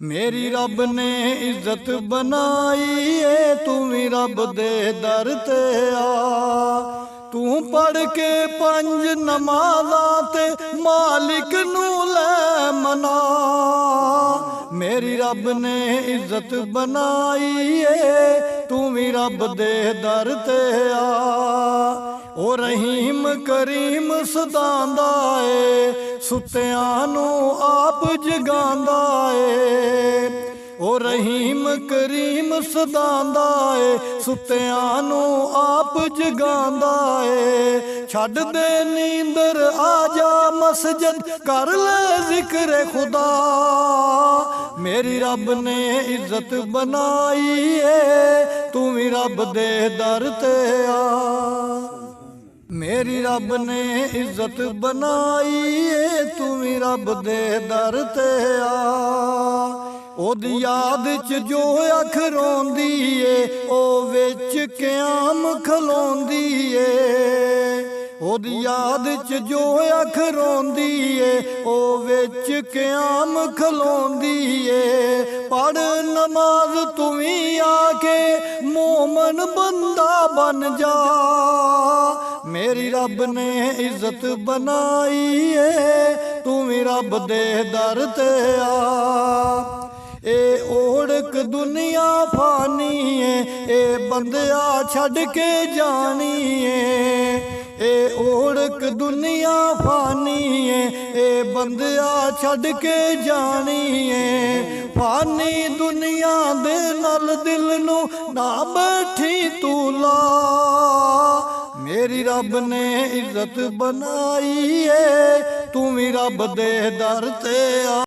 मेरी रब ने इज्जत बनाई है, तू भी रब दे दर ते आ। तू पढ़ के पंज नमाज़ां ते मालिक नू ले मना। मेरी रब ने इज्जत बनाई है, तू भी रब दे दर ते आ। ओ रहीम करीम सदांदा ए, सुत्तियां नू आप जगांदा ए। ओ रहीम करीम सदांदा ए, सुत्तियां नू आप जगांदा ए। छड्ड दे नींदर आजा मस्जिद कर ले जिक्र खुदा। मेरी रब ने इज्जत बनाई है, तू भी रब दे दर ते आ। मेरी रब ने इज्जत बनाई है, तू भी रब दे दर ते आ। ओदी याद च जो अख रोंदी ए, ओ विच क़याम खलोंदी ए। ओदी याद च जो अख रोंदी ए, ओ विच क़याम खलोंदी ए। पढ़ नमाज तू भी आके मोमन बंदा बन जा। मेरी रब ने इज्जत बनाई है, तू भी रब दे दर ते आ। ए ओढ़क दुनिया फानी है, ए बंदिया छड़ के जानी है। ए ओढ़क दुनिया फानी है, ए बंदिया छड़ के जानी है। फानी दुनिया दे नाल दिल नू ना बैठी तू ला। मेरी रब ने इज्जत बनाई है, तू भी रब दे दर ते आ।